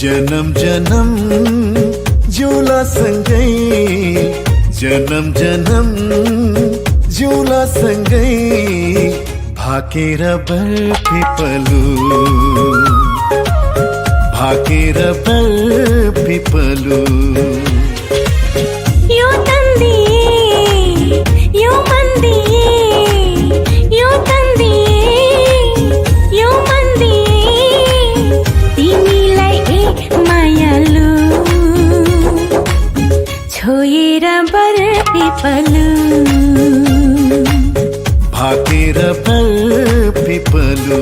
जन्म जन्म जिउला सँगै, जन्म जन्म जिउला सँगै, भाकेर बरपिपलु, भाकेर बरपिपलु। यो तन्दिए यो मन्दिए, यो तन्दिए यो मन्दिए, तिमीलाई ए मायालु, छोएर बरपिपलु, भाकेर बरपिपलु।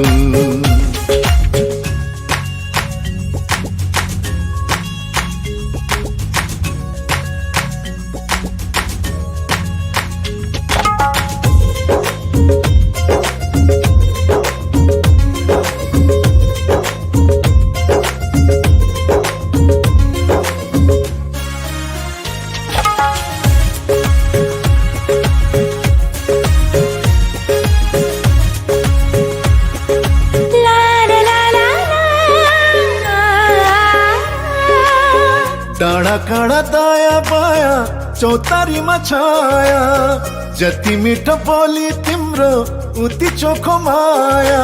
डाँडा काँडा दाया बाया चौतारीमा छाया, जति मिठो बोली तिम्रो उति चोखो माया।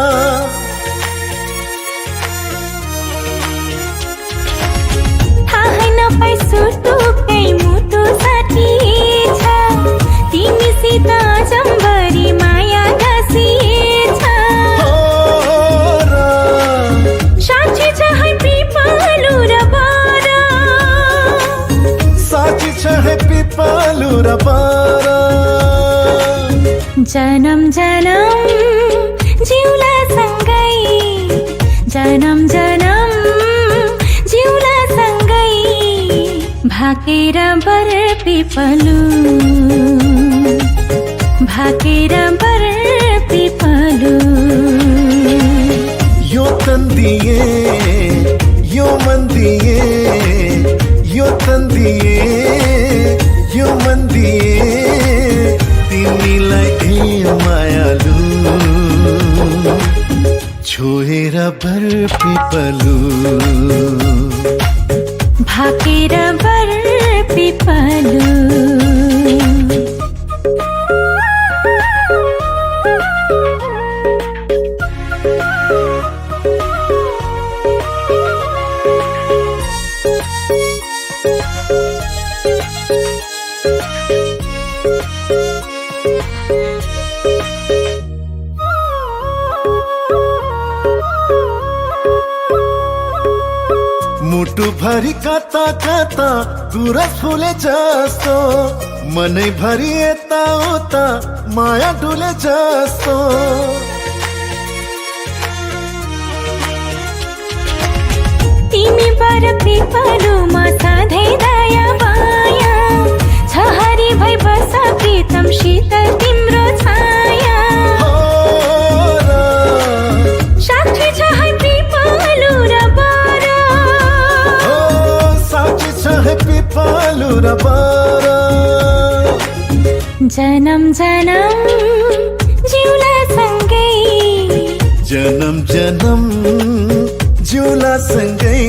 थाहै नपाई सुटुकै मुटु साटिएछ, तिमीसित जम्बरी माया गाँसिएछ। साँच्ची छ है पिपलु र बर, साँच्ची छ है पिपलु र बर। जन्म जन्म जिउला सँगै, जन्म जन्म जिउला सँगै, भाकेर बरपिपलु, भाकेर बरपिपलु। यो तन्दिए यो मन्दिए, यो तन्दिए यो मन्दिए, तिमीलाई ए मायालु, छोएर बरपिपलु, भाकेर बरपिपलु। मुटु भरि कता कता गुरस फुले जस्तो, मनै भरि यता उता माया डुले जस्तो। तिमी बरपिपलुमा सधैँ दया माया, छहरी भई बस प्रीतम शीतल तिम्रो छाया। साक्षी छ है पिपलु र बर, साक्षी छ है पिपलु र बर। जन्म जन्म जिउला सँगै, जन्म जन्म जिउला सँगै,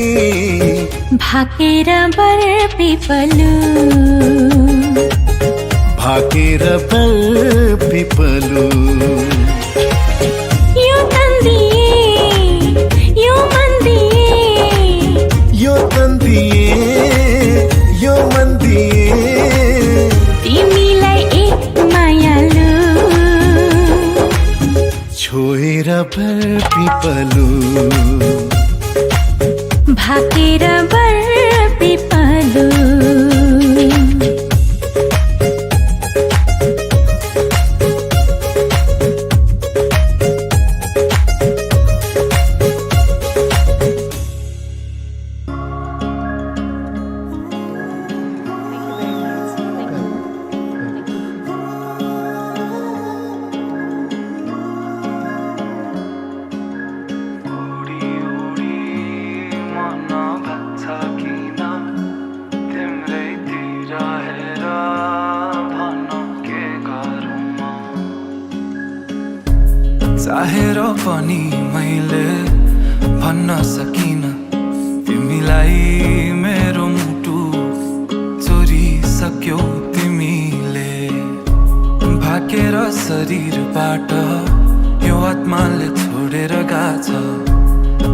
भाकेर बरपिपलु, भाकेर बरपिपलु। यो तन्दिए यो मन्दिए, यो तन्दिए यो मन्दिए, तिमीलाई ए मायालु, छोएर बरपिपलु, भाकेर बरपिपलु। चाहेर पनि मैले भन्न सकिन, तिमी तिमीलाई मेरो मुटु चोरिसक्यौ तिमीले भाकेर शरीरबाट यो आत्माले छोडेर गाछ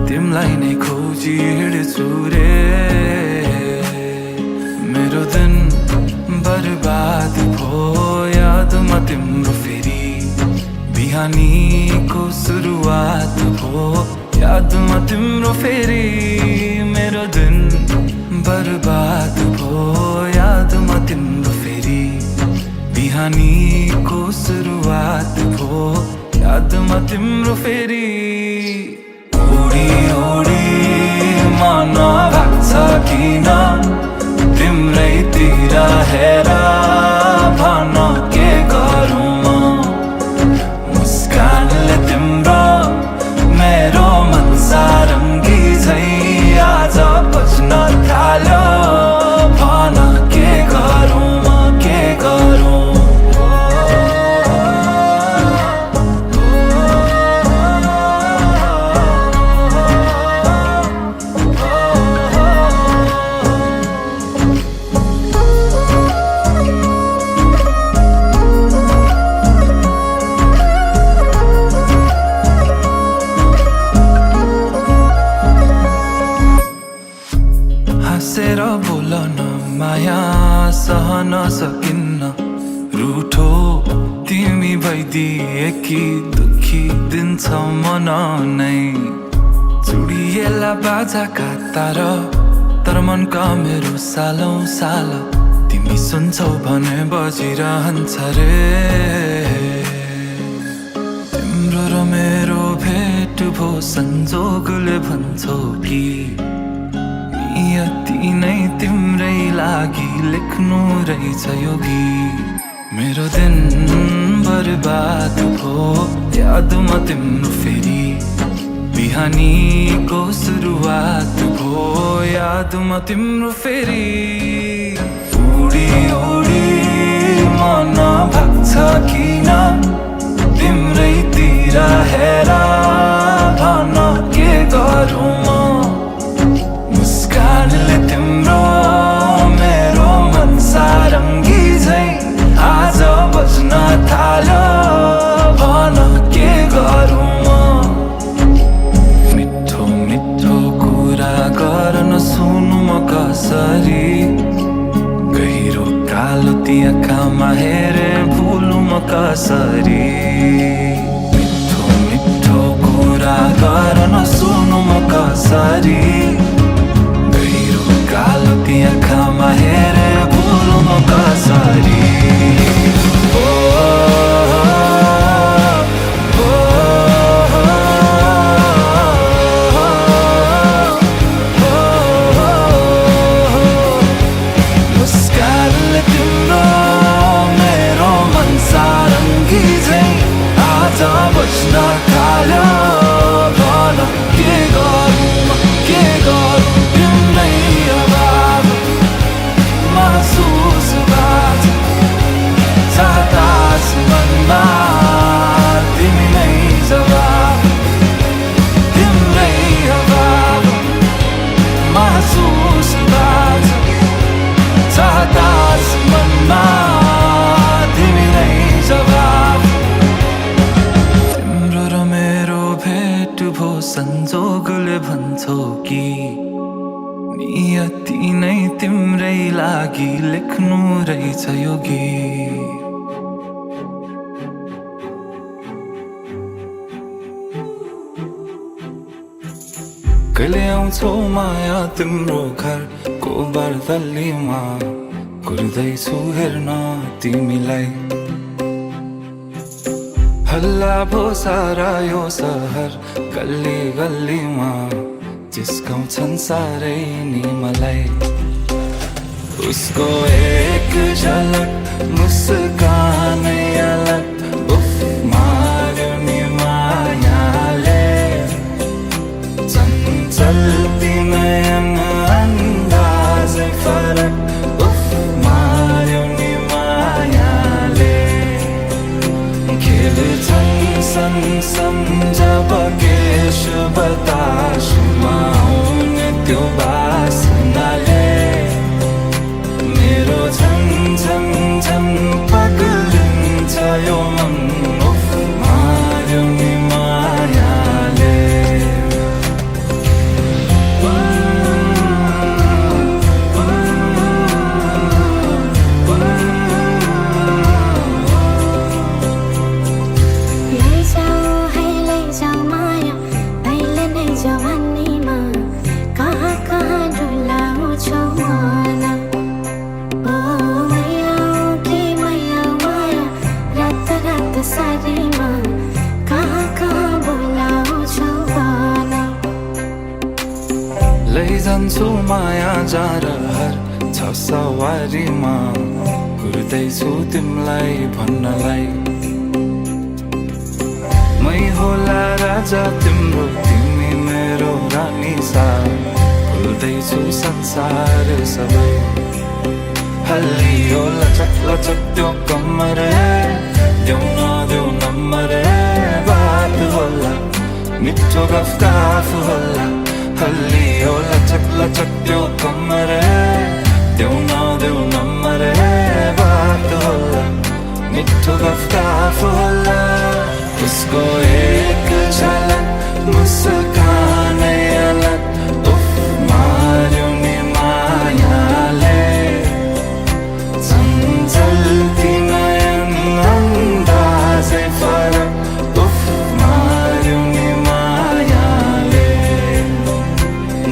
तिमीलाई नै खोजी हिँड्छु रे मेरो दिन बर्बाद भो यादमा तिम्रो फेरि बिहानीको सुरुवात भो यादमा तिम्रो फेरि मेरो दिन बर्बाद भो यादमा तिम्रो फेरि बिहानीको सुरुवात भो यादमा तिम्रो फेरि उडी उडी मन लाग्छ किन तिम्रैतिर हेर भन के गरौँ मुस्कानले तिम्रो मेरो मन सारङ्गी झै आज बज्न थाल्यो भन के गरौँ के गरौँ हाँसेर बोलन माया सहन सकिन्न रुठो तिमी भइदिए कि दुखी दिन्छ मन नै चुडिएला बाजाका तार तर मनका मेरो सालौँ साल तिमी सुन्छौ भने बजिरहन्छ रे तिम्रो र मेरो भेट भो संजोगले भन्छौ कि नियति नै तिम्रै लागि लेख्नु रहेछ यो गीत मेरो दिन बर्बाद भो यादमा तिम्रो फेरि बिहानीको सुरुवात भो यादमा तिम्रो फेरि उडी उडी मन भाग्छ किन तिम्रैतिर हेर भन के गरौँ मुस्कानले तिम्रो मेरो मन सारङ्गी झै आज बज्न थाल्यो भन के गरौँ मिठो मिठो कुरा गर्न सुनु म कसरी गहिरो कालो ती आँखामा हेरे भुलु म कसरी मिठो मिठो कुरा गर्न सुनु म कसरी कालो ती आँखामा हेरे भुलु म कसरी मुस्कानले तिम्रो मेरो मन सारङ्गी झै आज बज्न थाल्यो भन के गरौँ के गरौँ तिम्रै अभाव महसुस बात चाहतास मनमा तिमी नै जवाब तिम्रै अभाव महसुस बात चाहतास मनमा तिमी नै जवाब तिम्रो र मेरो भेट भो संजोगले भन्छौ कि नियति नै तिम्रै लागि लेख्नु रहेछ यो गीत कहिले आउँछौ माया तिम्रो घरको बर्दलीमा कुर्दैछु हेर्न तिमीलाई हल्ला भो सारा यो सहर गल्ली गल्लीमा जिस्काउँछन् साह्रै नि मलाई उसको एक झलक मुस्कानै अलग उफ मार्यो नि मायाले चञ्चल्ती नयन अन्दाजै फरक उफ मार्यो नि मायाले खेल्छन् सँगसँगै जब के शुभ बतासमा आउने त्यो लैजान्छु माया जारहर छ सवारीमा कुर्दैछु तिमलाई भन्नलाई मै होला राजा तिम्रो तिमी मेरो रानी सा भुल्दैछु संसार सबै हल्लियो लचक लचक त्यो कम्मर देऊ नदेऊ नम्बर बात होला मिठो गफ होला हल्लियो लचक लचक त्यो कम्मर देऊ नदेऊ नम्बर बात होला मिठो गफ होला उसको एक झलक मुस्कानै अलग उफ मार्यो नि मायाले चञ्चल्ती नयन अन्दाजै फरक उफ मार्यो नि मायाले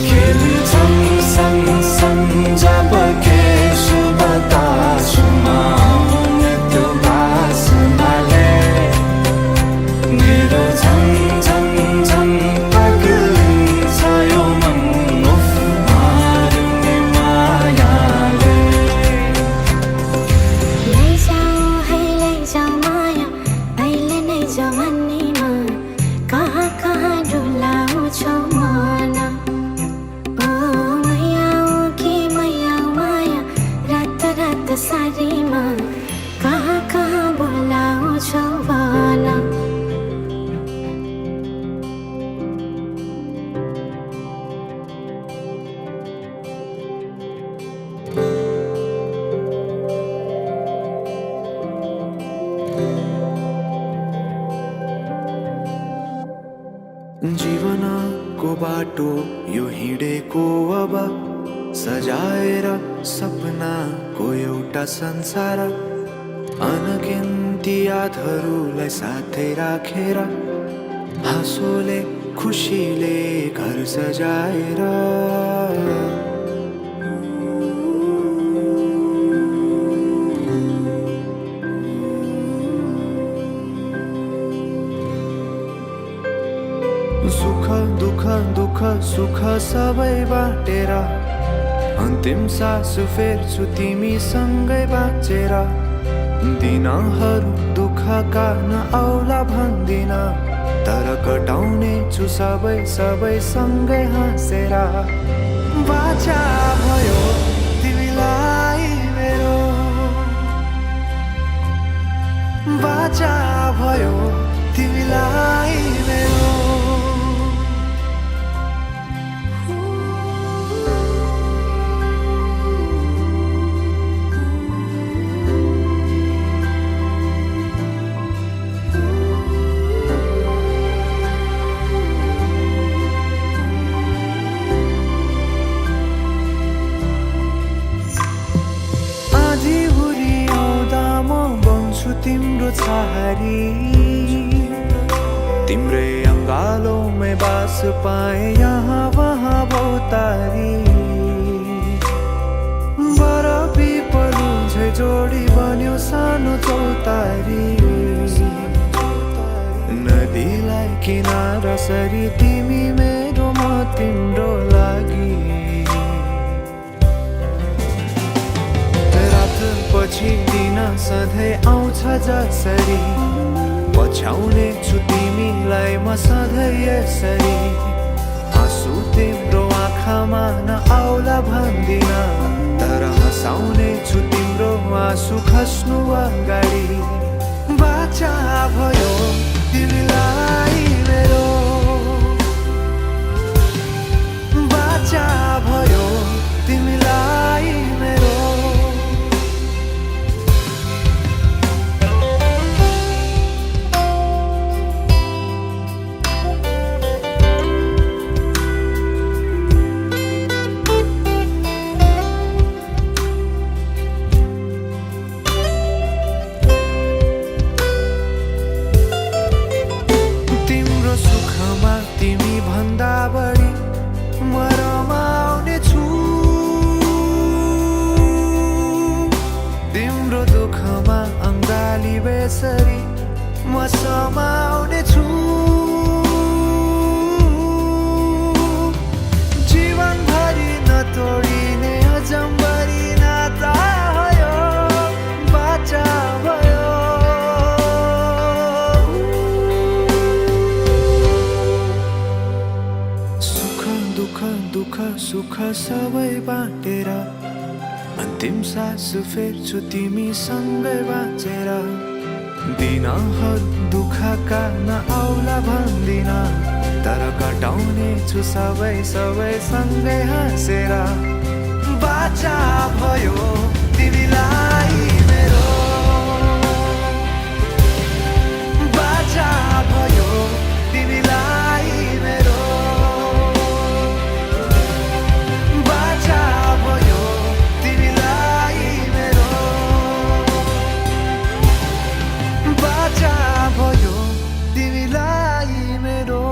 खेल्छन् सँगसँग जब के शुभ तासुमा आउने त्यो बासनाले मेरो झन् झन् झन् पग्लिन्छ यो मन उफ मार्यो नि मायाले लैजाऊ है लैजाऊ माया अहिले नै जवानीमा कहाँ कहाँ डुलाउँछौ मन ओ मैयाऊ कि मैयाऊ माया रात रात सारीमा कहाँ कहाँ बोलाउँछौ भन जीवनको बाटो यो हिँडेको अब सजाएर सपनाको एउटा संसार अनगिन्ती यादहरूलाई साथै राखेर हाँसोले खुसीले घर सजाएर सुख दुःख दुःख सुख सबै बाटेर अन्तिम सास फेर्छु तिमीसँगै बाँचेर दिनहरू दुःखका नआउला भन्दिन तर कटाउने छु सबै सबै सँगै हाँसेर बाचा भयो तिमीलाई मेरो बाचा भयो तिमीलाई मेरो तिम्रो छहारी तिम्रै अङ्गालोमै बास पाए यहाँ वहाँ बहुतारी बरफी पलु झै जोडी बन्यो सानो चौतारी नदीलाई किनारा सरी तिमी मेरो म तिम्रो लागि पछि दिन सधैँ आउँछ जसरी पछ्याउने छु तिमीलाई म सधैँ यसरी आँसु तिम्रो आँखामा नआउला भन्दिन तर हँसाउने छु तिम्रो आँसु खस्नु अगाडि बाचा भयो तिमीलाई मेरो बाचा भयो तिमीलाई मेरो बेसरी म समाउने छु जीवन दुःख सुख सबै बाँटेर अन्तिम सास फेर्छु तिमीसँगै बाँचेर दिनहरू दुःख काट्न आउला भन्दिन तर कटाउने छु सबै सँगै हाँसेर बाचा भयो तिमीलाई मेरो बाचा भयो तिमीलाई मेरो बाचा भयो तिमीलाई मेरो बाचा भयो तिमीलाई मेरो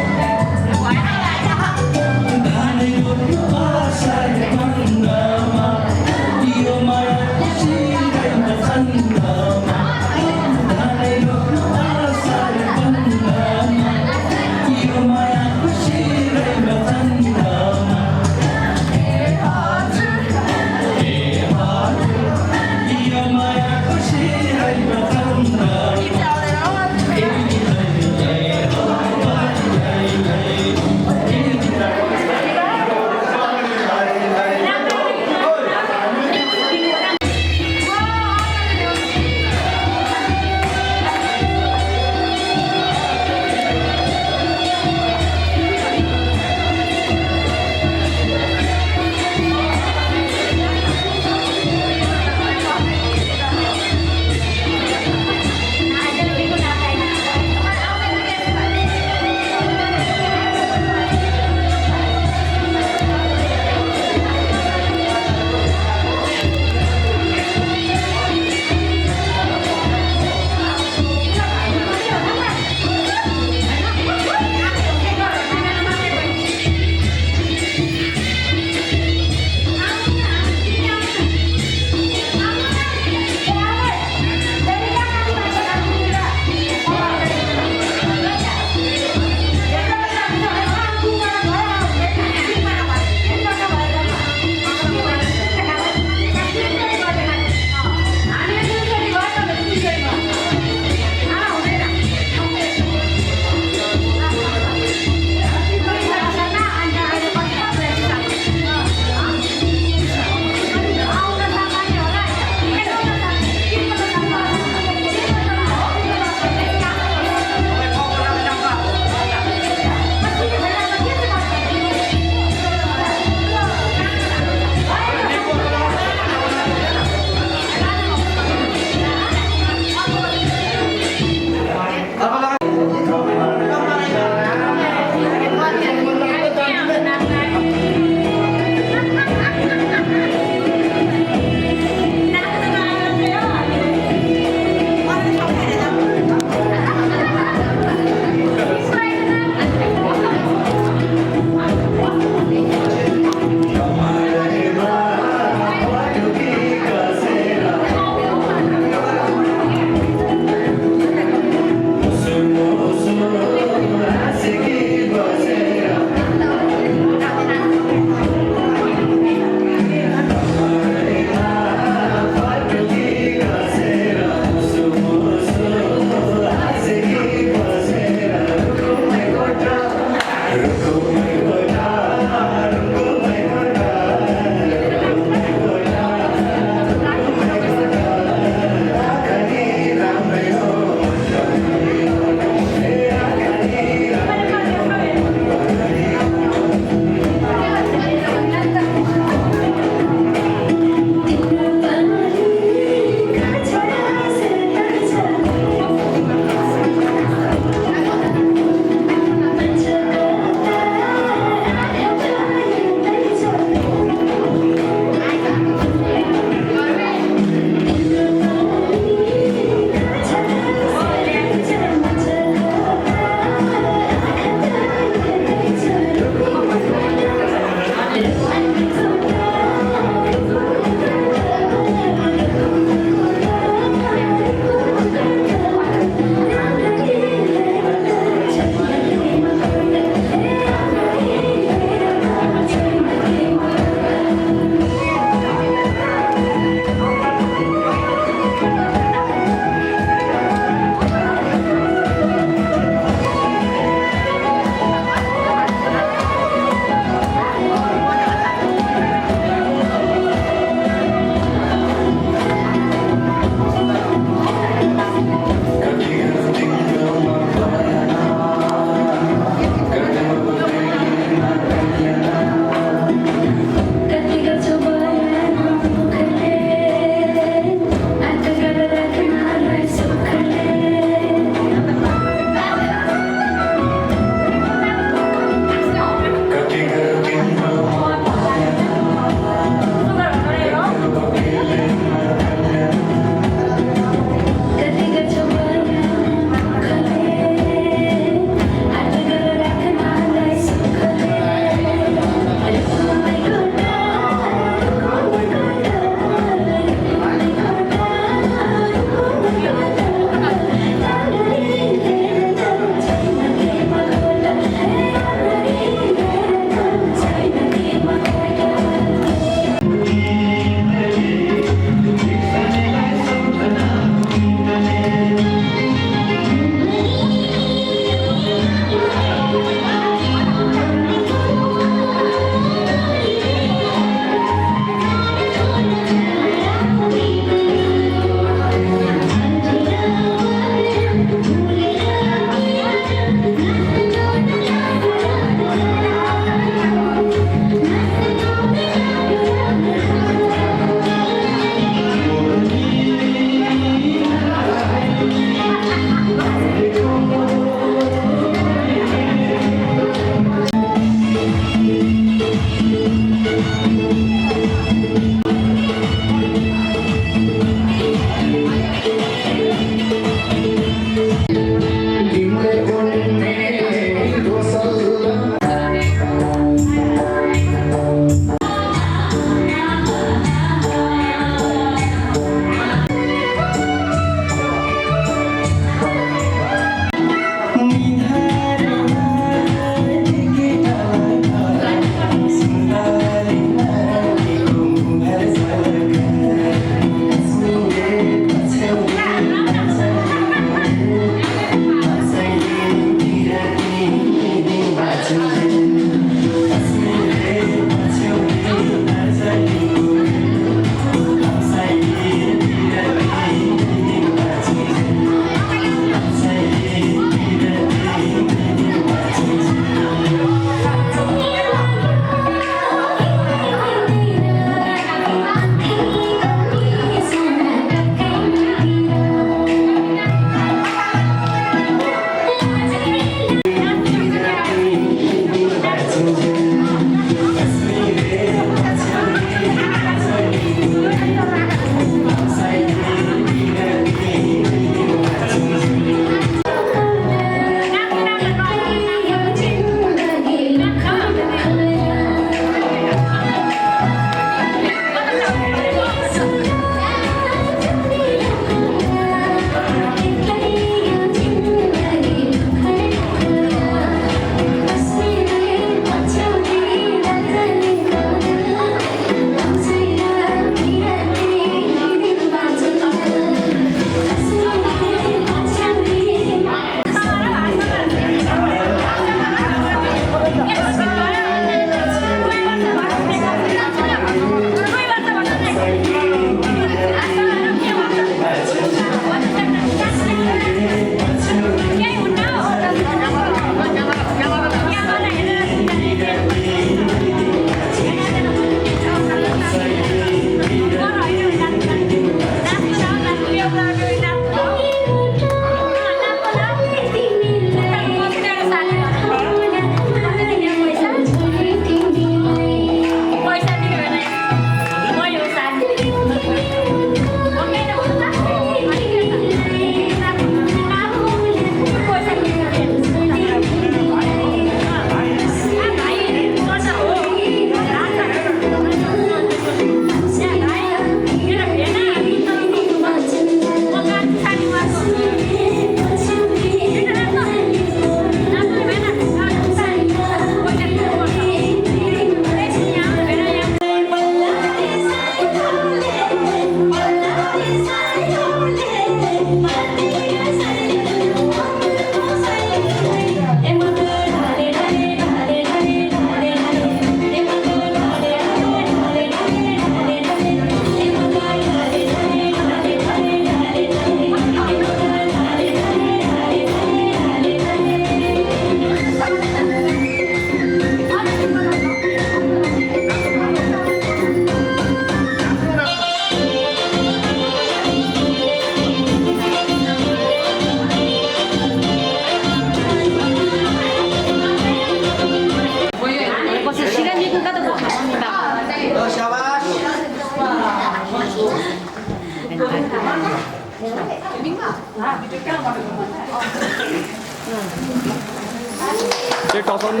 त्यो टसाउन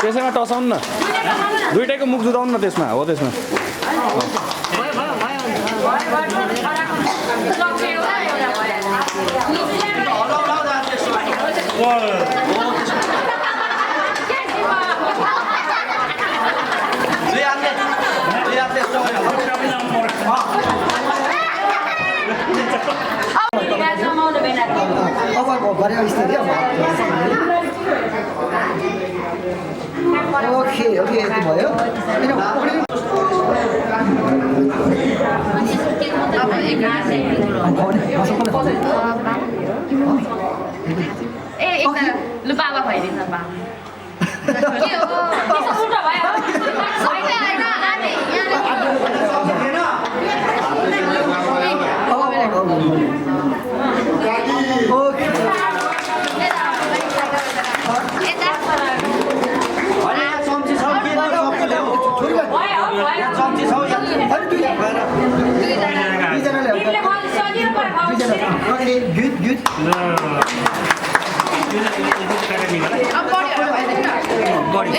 त्यसैमा टसाउनु न दुइटैको मुख जुदाउनु न त्यसमा हो त्यसमा ओके ओके यति भयो लु बाबा भइदिन्छ बा के हो त्यसो सुट भयो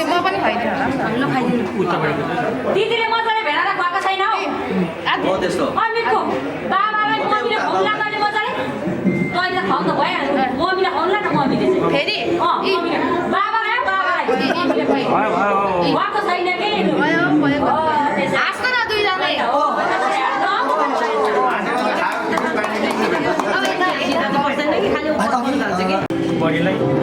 म पनि दिदीले मजाले भेडाएर खुवाएको छैन हौ अमितको बाबालाई मम्मीले खुवाउला गर्ने मजाले तैँले खुवाउनु त भइहाल्यो मम्मीले खुवाउला न मम्मीले चाहिँ फेरि बाबालाई खुवाएको छैन कि हाँस्नु न दुईजनै खालि